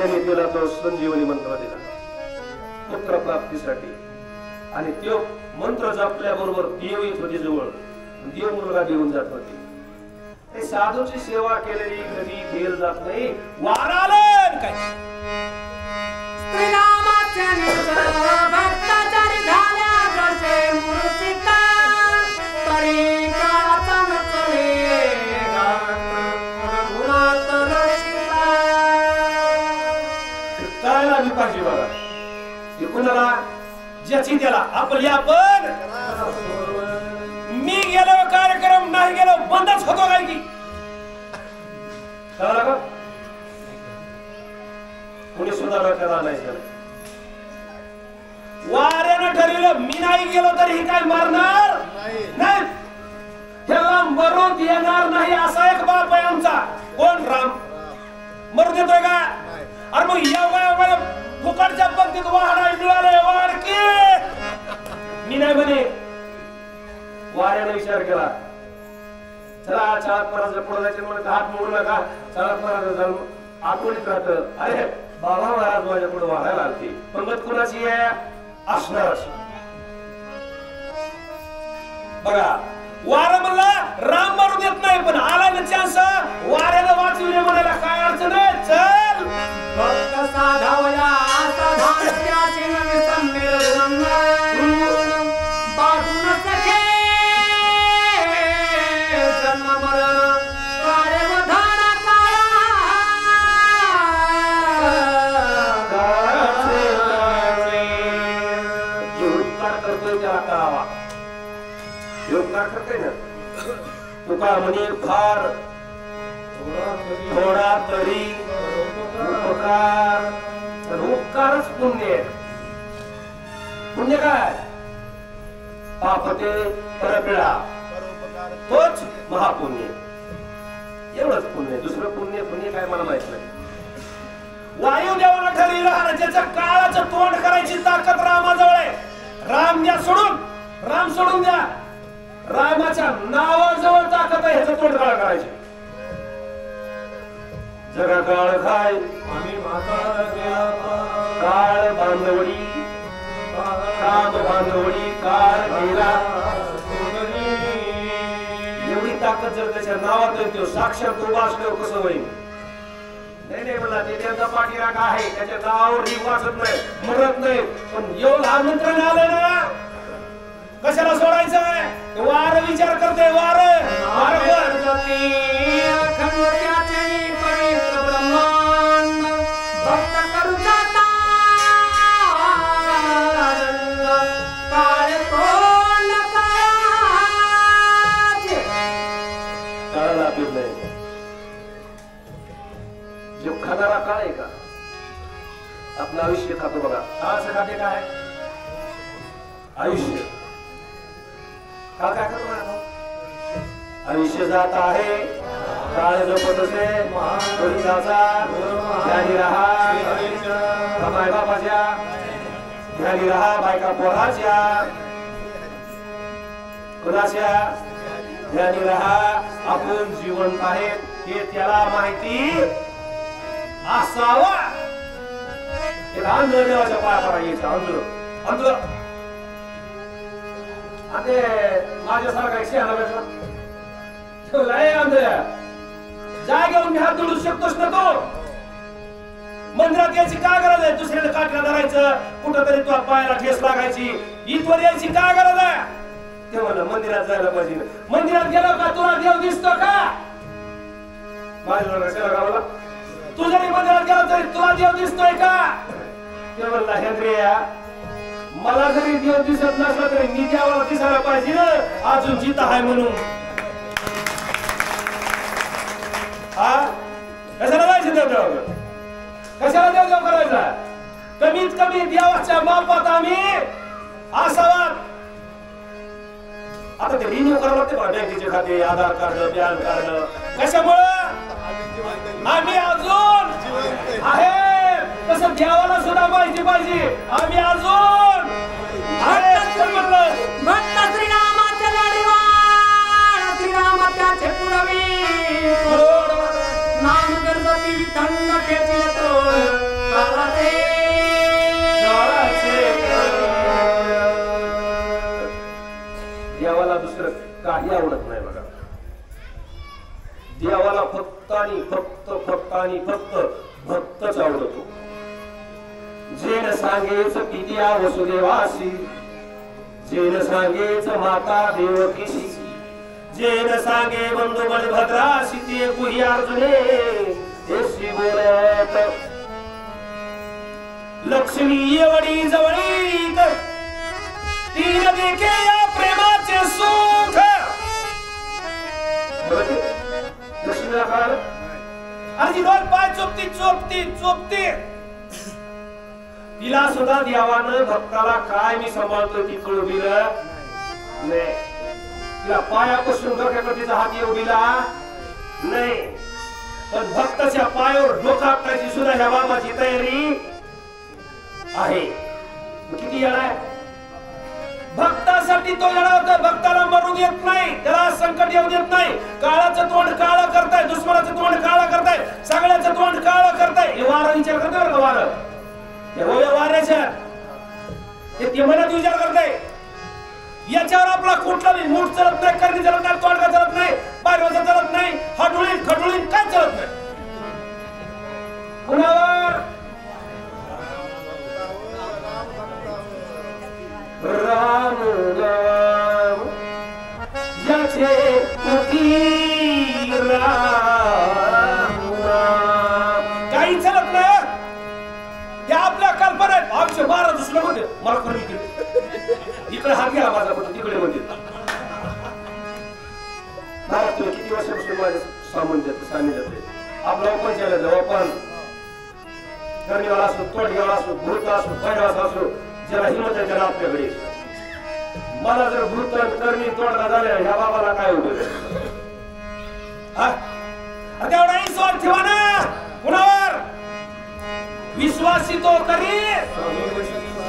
त्यांनी तिला तो संजीवनी मंत्र दिला पुत्र प्राप्तीसाठी आणि तो मंत्र जपल्या बरोबर देव येत होते जवळ देव मुलगा देऊन जात होते ते साधूची सेवा केलेली कधी फेल जात नाही वारालन काय श्रीरामाच्या भक्ताचारी झाल्या जसे मूर्छिता तरी काळाचा नचले रघुनाथ रक्षिता कळायला मी पाहिजे बघा ते कुणाला ज्याची त्याला आपण मी गेलो कार्यक्रम नाही गेलो बंदच होतो काय की कळलं का कोणी सुधारणा करा नाही सर वाऱ्यानं ठरवलं मी नाही गेलो तर ही काय मारणार नाही त्याला मरून येणार नाही असा एक बाप आहे आमचा कोण राम मरू देतोय का अरे मग या वया फुकटच्या पद्धतीत वाहनाय मिळालंय वाढ की मी नाही म्हणे वाऱ्याने विचार केला चला चालत महाराज पुढे जायचे म्हणून हात मोडू नका चालत महाराज आठवणीत राहत अरे बाबा महाराज माझ्या पुढे वाढायला आलते पंगत कुणाची आहे असणारच बघा वारा म्हणला राम मारू देत नाही पण आला ना चान्स वाऱ्याला वाचविले म्हणायला काय अडचण आहे चल भक्त साधावया साधात्याची नवी संमेलन बाजून सखे जन्म मरण कार्यवधान उपकार करतोय त्याला करावा उपकार करतोय ना तुका म्हणे फार थोडा तरी उपकार तर उपकारच पुण्य पुण्य काय पापते परपिळा तोच महापुण्य एवढंच पुण्य दुसरं पुण्य पुण्य काय मला माहित नाही वायुदेवाला ठरविलं ज्याच्या काळाचं तोंड करायची ताकद रामाजवळ आहे राम द्या सोडून राम सोडून द्या रामाच्या नावाजवळ ताकद आहे ह्याचं तोंड काळ करायचे जगा काळ खाय आम्ही काळ बांधवडी काम बांधवडी काळ गेला एवढी ताकद जर त्याच्या नावात येतो साक्षात उभा असल्यावर कसं होईल नाही म्हणला ते त्यांचा पाठीराखा आहे त्याच्या नावावर ही वाचत नाही मरत नाही पण एवढं आमंत्रण आलं ना कशाला सोडायचं आहे वार विचार करते वार भक्त करू जाता काळ कोण काळाला आपील नाही जो खाणारा काळ आहे का आपलं आयुष्य खातो बघा काळाचं खाते काय आयुष्य काळ काय करतो आयुष्य जात आहे काळ जपत असे ध्यानी राहा माय बापाच्या ध्यानी राहा बायका पोराच्या कुणाच्या ध्यानी राहा आपण जिवंत आहेत हे त्याला माहिती असावा आंध्र देवाच्या पाया पडायचं आंध्र आंध्र आणि माझ्यासारखा एक शहाणा भेटला आंध्र जागेवर मी हात जोडू शकतोच ना तो मंदिरात यायची काय गरज आहे दुसऱ्याला काठीला धरायचं कुठं तरी तुला पायाला ठेस लागायची इथवर यायची काय गरज आहे ते म्हणलं मंदिरात जायला पाहिजे मंदिरात गेलो का तुला देव दिसतो का माझ्या कशाला गावाला तू जरी मंदिरात गेला तरी तुला देव दिसतोय का ते म्हणला हेंद्रिया मला जरी देव दिसत नसला तरी मी देवाला दिसायला पाहिजे ना अजून जित आहे म्हणून हा कशाला जायचं देवदेव कशाला देवदेव करायचा कमीत कमी देवाच्या मापात आम्ही असावा आता ते रिन्यू करावं लागते बघा बँकेचे खाते आधार कार्ड पॅन कार्ड कशामुळं आम्ही अजून आहे तसं देवाला सुद्धा माहिती पाहिजे आम्ही अजून भक्त श्रीरामाच्या लाडीवाळ श्रीरामाच्या पुरवी नाम गरजती थंड खेचले तो आणि फक्त आणि फक्त भक्तच आवडतो. जेन सांगेच पित्या वसुदेवासी, जेन सांगेच माता देवकीशी, जेन सांगे बंधू बलभद्राशी, ते गुही अर्जुने तेशी बोलत. लक्ष्मी येवडी जवळीक, तीन देखे या प्रेमाचे सुख. लक्ष्मीला कळालं? आणि दोन पाय चोपती. तिला सुद्धा देवानं भक्ताला काय मी सांभाळतो ती कळू दिलं नाही. तिला पायापासून डोक्याकडे हात येऊ दिला नाही. पण भक्ताच्या पायावर डोका आपटायची सुद्धा ह्या बाबाची तयारी आहे. किती येणार आहे भक्तासाठी? तो येणार होता. भक्ताला मरू देत नाही, त्याला संकट येऊ देत नाही. काळाचं तोंड काळं करताय, दुश्मनाचं तोंड काळं करताय, सगळ्याचं तोंड काळं करताय. हे वारं विचार करतोय बरं का? वारं वाऱ्याच्या ते मनात विचार करताय. याच्यावर आपला कुठलाही मूठ चालत नाही, करणी चालत नाही, तोंडका चालत नाही, पायरवाचा चालत नाही, हाडुळीत खडुळीत काय चालत नाही. कुणावर? राम राम ज्याचे मुखी राम राम. काही चालत नाही. या आपल्या कल्पना आहेत. आमचे 12 दुसरे म्हणते मला करून इकडे हात घ्या माझा पण तिकडे म्हणते. तुम्ही किती वर्षापासून माझे सानिध्यात आपला ओपन केलं जेव्हा पण करणीवाला असो, तोडगेवाला असो, भूत असो, पैरास असो, ज्याला हिंमत आहे त्याला आपल्याकडे. मला जर भूत करणी तोडला झाल्या ह्या बाबाला काय होतं? तेवढाही स्वार ठेवा ना. कुणावर? विश्वासी तो करी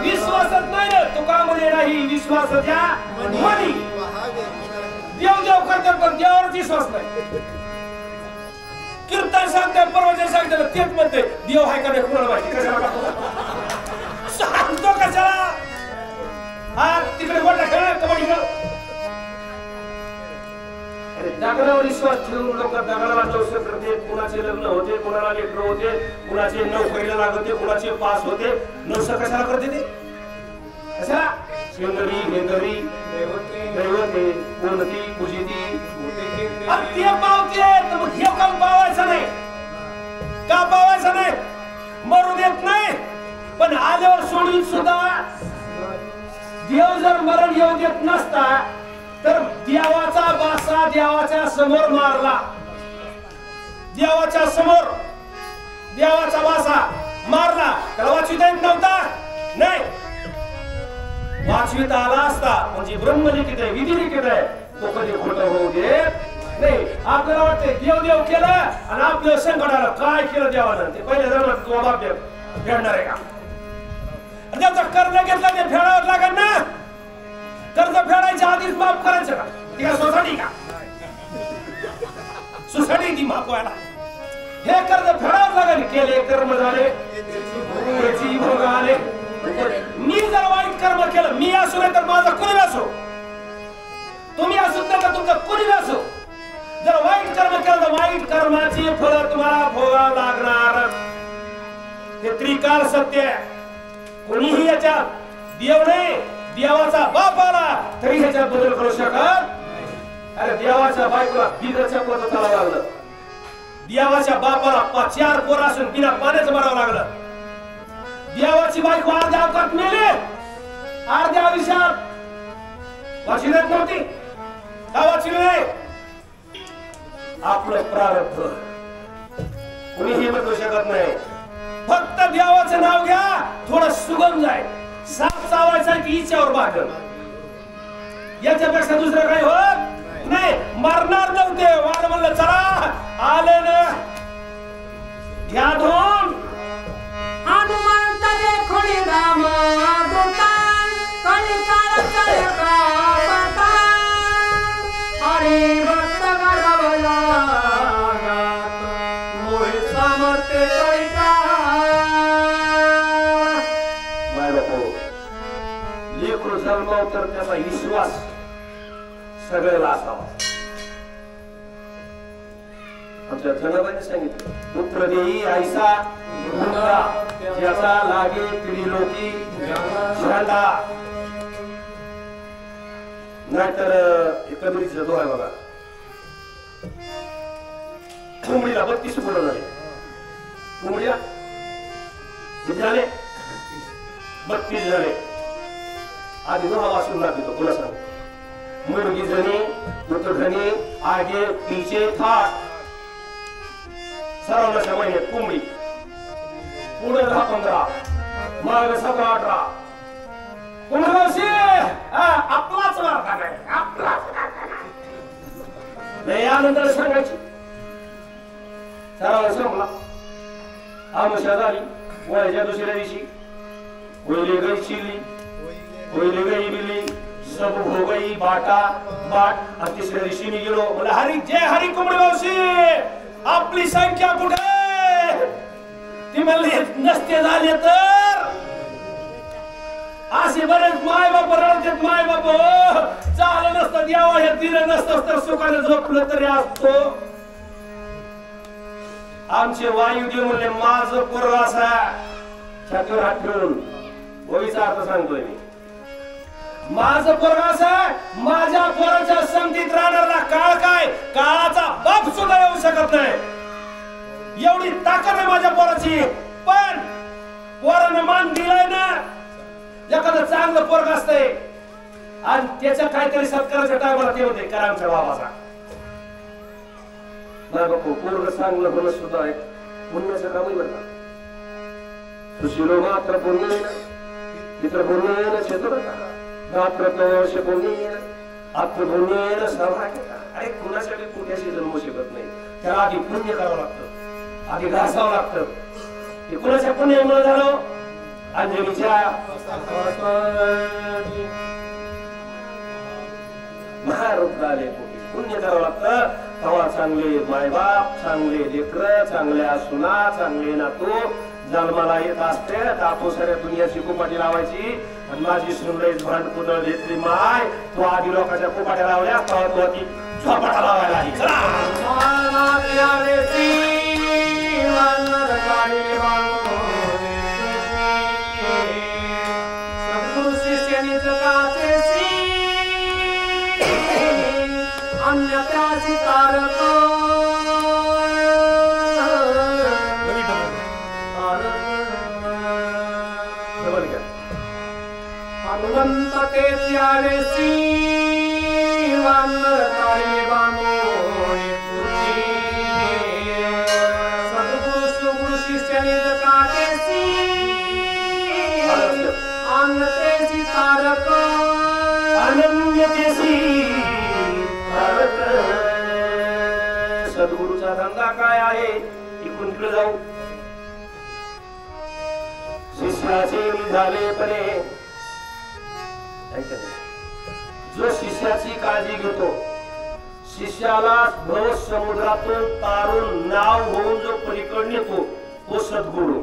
विश्वासच नाही. तुकामध्ये नाही विश्वासाच्या मनी. देव करतात पण देवावर विश्वास नाही. कीर्तन सांगते, प्रवचन सांगते, तेच म्हणते देव आहे का नाही कुणाला माहिती. कशाला सांगतो कशाला? हा तिकडे गोटा खेळ, कबड्डी खेळ. दगडावर विश्वास ठेवून लोक दगडाला नवसे करते. कुणाचे लग्न होते, कुणाला लेकरं होते, कुणाचे नोकरीला लागते, कुणाचे पास होते. नवस कशाला करते ते? कशाला? शेंदरी हेंदरी दैवते कोणती पूजिती ते पावते. तर मग हे काम पावायचं नाही का? पावायचं नाही, मरू देत नाही. पण आल्यावर सोडून सुद्धा देव जर मरण येऊ देत नसता तर देवाचा बासा देवाच्या समोर मारला. देवाच्या समोर देवाचा बासा मारला. त्याला वाचविता येत नव्हता नाही. वाचविता आला असता म्हणजे ब्रह्मलिखित आहे, विधिलिखित आहे. तो कधी खोटं होऊ देत नाही. आपल्याला वाटते देव केलं आणि आपलं संकट आलं. काय केलं देवानं? ते पहिल्या जन्मात तू बाप फेडणार आहे का? त्याचं कर्ज घेतलं ते फेडावं लागेल ना. कर्ज फेडायच्या आधीच माफ करायचं का? ती काय सोसायटी का? सोसायटी ती माफ व्हायला. हे कर्ज फेडावं लागेल. केले कर्म झाले त्याची भोग आले. मी जर वाईट कर्म केलं, मी असो नाही तर माझा कुणी असो, तुम्ही असो तर तुमचं कुणी असो, जर वाईट कर्म केलं तर वाईट कर्माची फळ तुम्हाला भोगावं लागणार. हे त्रिकाल सत्य आहे. कोणीही याच्यात देव नाही, देवाचा बाप आला तरी ह्याच्यात बदल करू शकत. अरे देवाच्या बायकोला बिगरच्या पोटात चालावं लागलं. देवाच्या बापाला 4 पोरं असून बिना पाण्याचं मरावं लागलं. देवाची बायको अर्ध्या अवकात मेले, अर्ध्या आयुष्यात वाचली देत नव्हती. का वाचली नाही? आपलं प्रारब्ध कोणीही बदलू शकत नाही. फक्त देवाचं नाव घ्या, थोडं सुगम जाय. साप चावायचा की हिच्यावर भागल, याच्यापेक्षा दुसरं काही होत नाही. मरणार नव्हते. वाल म्हणलं चला आले ना घ्या धोन. हनुमंत देखुणी राम दुकान कलिकाल चले का हरी भक्त घडवला मोहि समर्थे करिता. माय बापू लेकरू जन्माव तर त्याचा विश्वास सगळ्याला असावा. आमच्या जनाबाईने सांगितलं पुत्र देई ऐसा मुलगा ज्याचा लागे पिढी लोकी झेंडा. नाहीतर एकत्रित जो आहे बघा कोंबडीला 32 पोरं झाले. कोंबडीला किती झाले? 32 झाले. आधी जो वाचून दाखवतो कोणा सांग मुलगी जणी उतरणी आगे पीछे थाट. श्रावणाच्या महिन्यात कोंबडी पुढे 10-15 माग 17-18 कोंबडी आपलाच मार्ग नाही आपलाच नाही. यानंतर सांगायची श्रावण संपला आमुषा झाली. वयाच्या दुसऱ्या दिवशी होईले गई चिली होईले गई बिली सब हो गई बाटा बाट. आणि तिसऱ्या दिवशी मी गेलो मला हरी जय हरी कोंबडी मावशी आपली संख्या कुठे? ती म्हणली नसते झाले तर असे बरेच माय बाप रडतात. माय बाप चाललं नसतं यावं हे दिलं नसतं तर सुखाने झोपलं तरी असतो. आमचे वायुदेव म्हणले माझं पोरग असा छातीवर हात ठेवून होईचा अर्थ सांगतोय मी. माझं पोरग असा माझ्या पोराच्या संगतीत राहणारा काळ काय काळाचा बाप सुद्धा येऊ शकत नाही एवढी ताकद आहे माझ्या पोराची. पण पोरानं मान दिलाय ना एखादं चांगलं पोरग असतंय आणि त्याच्या काहीतरी सत्काराच्या टायमाला ते होते करा आमच्या बाबाचा. नाही बापू पोरग चांगलं होणं सुद्धा आहे पुण्याचं कामही बरं. सुशिलो मात्र पुण्येन मित्र पुण्येन चेतुरता मात्र वर्ष पुण्येन आत्मपुण्येन सहभागिता. अरे कुणासाठी पुण्याशी जन्मू शकत नाही. त्याला आधी पुण्य करावं लागतं आधी घासावं लागतं. हे कुणाच्या पुण्यामुळे झालं अंजलीच्या महारूप झाले. पुण्य करावं लागतं तेव्हा चांगले मायबाप चांगले लेकर चांगल्या सुना चांगले नातू जन्माला येत असते. तातो साऱ्या दुनियाची कुपाटी लावायची आणि माझी सुनलईच भांड कुदळ घेतली माय तो आधी लोकांच्या कुपाट्या लावल्या तेव्हा तो ती झोपाटा लावायला आली. हनुमंत के प्यारे सीवन तारे बानो सद्गुरु सुगुरु शिष्य निज काटे सी अन्य सी तारक अनन्य तेसी तारक. सद्गुरूचा धंदा काय आहे इकडून तिकडे जाऊ. शिष्याचे झाले पणे जो शिष्याची काळजी घेतो शिष्याला भव समुद्रातून तारून नाव होऊन जो पलीकडे नेतो तो सद्गुरू.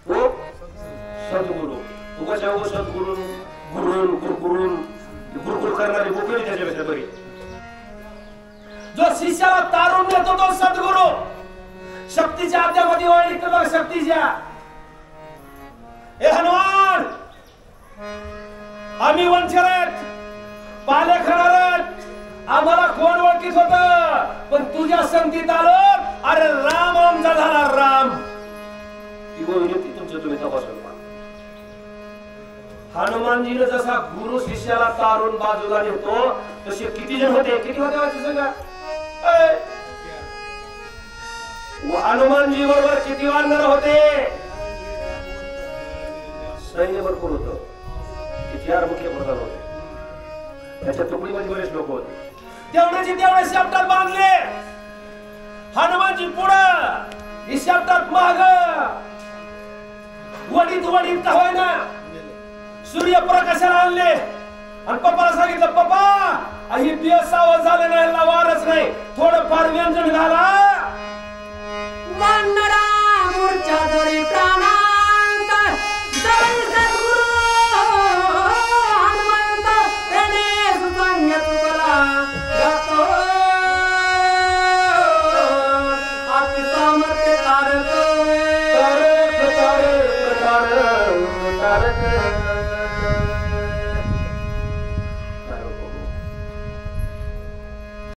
तो सद्गुरू उगाच्या उगा सद्गुरू गुरुन गुरुकुरून गुरुकुल करणारी बोकडी त्याच्यापेक्षा बरी. जो शिष्याला तारून नेतो तो सद्गुरू. शक्तीच्या आद्यामध्ये ओळखली बघ शक्तीच्या हे हनुमान आम्ही वंचित पाले खाणार आम्हाला कोण ओळखीत होत पण तुझ्या संगतीत आलो. अरे राम आमचा झाला राम. ती गोविंदी तुमच्या तुम्ही तपासून पहा. हनुमानजीने जसा गुरु शिष्याला तारून बाजूला नेतो तसे किती जण होते किती होते वाची सांगा. हनुमानजी बरोबर किती वानर होते? सैन्य भरपूर होतं. 4 मुख्य प्रधान होते त्याच्या तुकडीमध्ये बरेच लोक होते. तेवढ्याचे तेवढे शेपटात बांधले. हनुमानजी पुढं शेपटात माग वडीत वडीत का होय ना सूर्यप्रकाशाला आणले आणि पप्पाला सांगितलं पप्पा ही बेसावं झालं नाही याला वारच नाही थोडं फार व्यंजन घाला. वंदना मूर्छा धरी प्राणांत जय सद्गुरु हनुमंत तेने सुसंग तुला गातो तारक